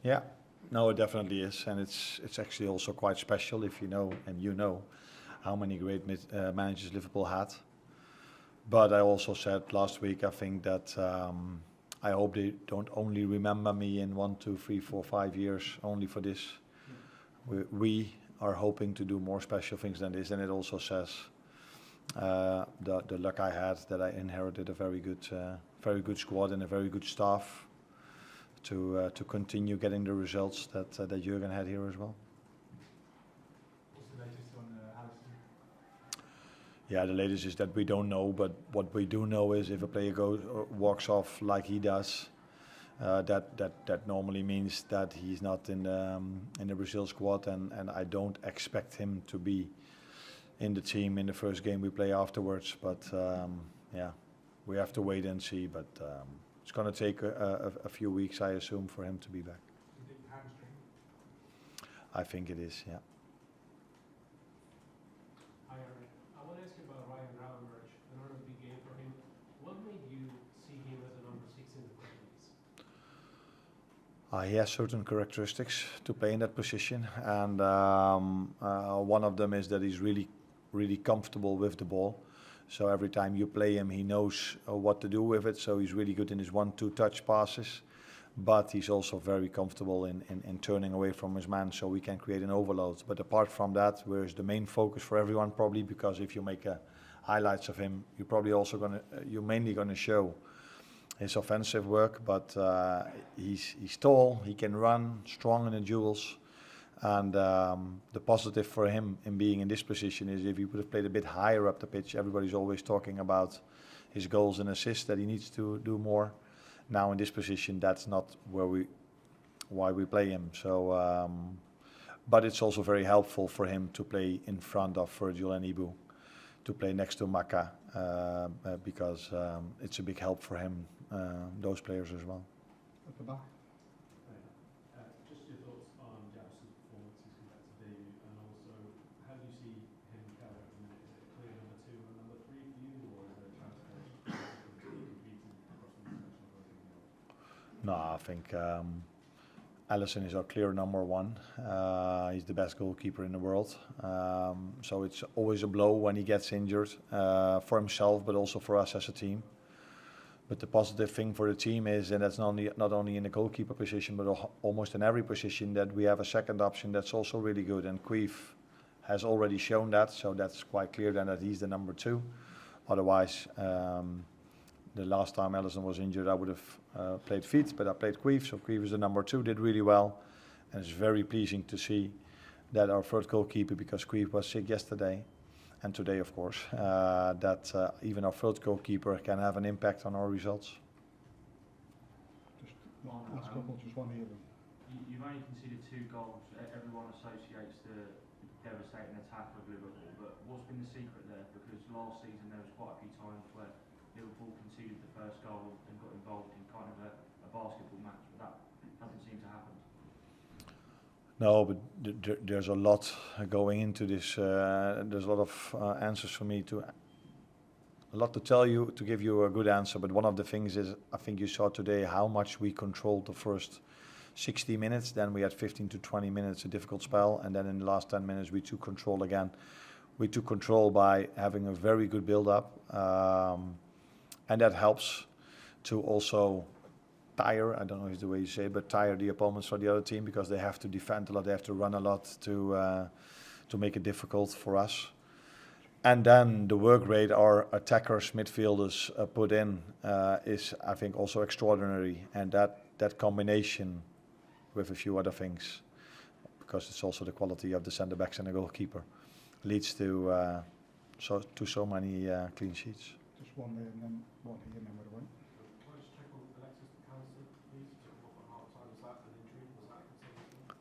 Yeah, no, it definitely is, and it's actually also quite special if you know and you know how many great managers Liverpool had. But I also said last week, I think that I hope they don't only remember me in 1, 2, 3, 4, 5 years only for this. We are hoping to do more special things than this, and it also says the luck I had that I inherited a very good squad and a very good staff to continue getting the results that Jurgen had here as well. What's the latest on Allister? Yeah, the latest is that we don't know, but what we do know is if a player walks off like he does, that normally means that he's not in the Brazil squad, and I don't expect him to be in the team in the first game we play afterwards. But yeah, we have to wait and see. But it's going to take a few weeks, I assume, for him to be back. Do you think hamstring? I think it is, yeah. Hi, Arne. I want to ask you about Ryan Gravenberch. Another big game for him. What made you see him as a number 6 in the Premier League? He has certain characteristics to play in that position, and one of them is that he's really comfortable with the ball. So every time you play him, he knows what to do with it. So he's really good in his 1-2 touch passes, but he's also very comfortable in turning away from his man, so we can create an overload. But apart from that, where's the main focus for everyone probably, because if you make highlights of him, you're mainly gonna show his offensive work. But he's tall, he can run, strong in the duels. And the positive for him in being in this position is if he would have played a bit higher up the pitch, everybody's always talking about his goals and assists, that he needs to do more. Now in this position, that's not why we play him. So, but it's also very helpful for him to play in front of Virgil and Ibu, to play next to Maka, because it's a big help for him, those players as well. At the back. Just your thoughts on Jackson's performances compared to debut, and also how do you see him go at the minute? Is it a clear number 2 and number 3 for you, or is there a chance that he's competing across the international? No, I think Alisson is our clear number 1. He's the best goalkeeper in the world. So it's always a blow when he gets injured, for himself, but also for us as a team. But the positive thing for the team is, and that's not only in the goalkeeper position, but almost in every position, that we have a second option that's also really good. And Queef has already shown that, so that's quite clear then that he's the number 2. Otherwise, the last time Alisson was injured, I would have played Feet, but I played Queef. So Queef is the number 2, did really well. And it's very pleasing to see that our third goalkeeper, because Queef was sick yesterday, and today, of course, that even our third goalkeeper can have an impact on our results. Just last couple, just one here. You've only conceded 2 goals. Everyone associates the devastating attack of Liverpool, but what's been the secret there? Because last season there was quite a few times where Liverpool conceded the first goal and got involved in kind of a basketball match, but that doesn't seem to happen. No, but there's a lot going into this. There's a lot of answers for me a lot to tell you, to give you a good answer. But one of the things is, I think you saw today how much we controlled the first 60 minutes. Then we had 15 to 20 minutes, a difficult spell. And then in the last 10 minutes, we took control again. We took control by having a very good build-up. And that helps to also tire, I don't know if it's the way you say it, but tire the opponents for the other team, because they have to defend a lot, they have to run a lot to make it difficult for us. And then the work rate our attackers, midfielders put in is, I think, also extraordinary. And that combination with a few other things, because it's also the quality of the centre backs and the goalkeeper, leads to so many clean sheets. Just one there and then one here and then we're away. Can I just check on Alexis Alisson, please? What half time was that an injury? Was that a concern?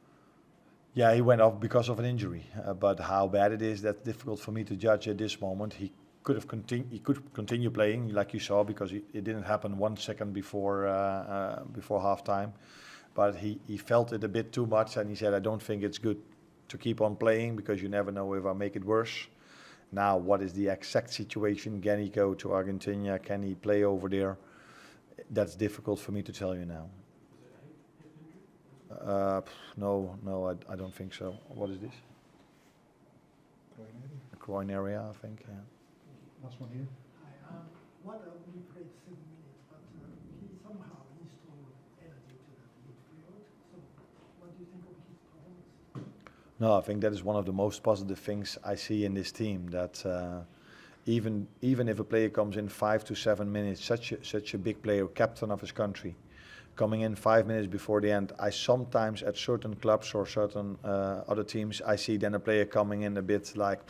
Yeah, he went off because of an injury, but how bad it is, that's difficult for me to judge at this moment. He could continue playing, like you saw, because it didn't happen 1 second before half time. But he felt it a bit too much, and he said, I don't think it's good to keep on playing, because you never know if I make it worse. Now, what is the exact situation? Can he go to Argentina? Can he play over there? That's difficult for me to tell you now. Was it a hip injury? No, I don't think so. What is this? The groin area, I think. Yeah. Last one here. Hi, what we played 7 minutes, but he somehow installed energy to that midfield. So, what do you think of his performance? No, I think that is one of the most positive things I see in this team. That even if a player comes in 5 to 7 minutes, such a big player, captain of his country, coming in 5 minutes before the end, I sometimes at certain clubs or certain other teams, I see then a player coming in a bit like,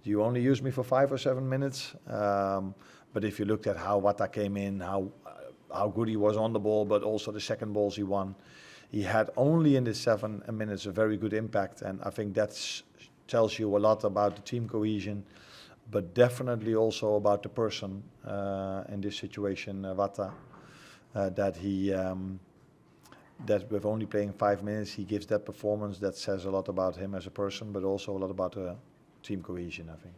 do you only use me for 5 or 7 minutes? But if you looked at how Wata came in, how good he was on the ball, but also the second balls he won, he had only in the 7 minutes a very good impact, and I think that tells you a lot about the team cohesion, but definitely also about the person in this situation, Wata, that he that with only playing 5 minutes, he gives that performance that says a lot about him as a person, but also a lot about the team cohesion, I think.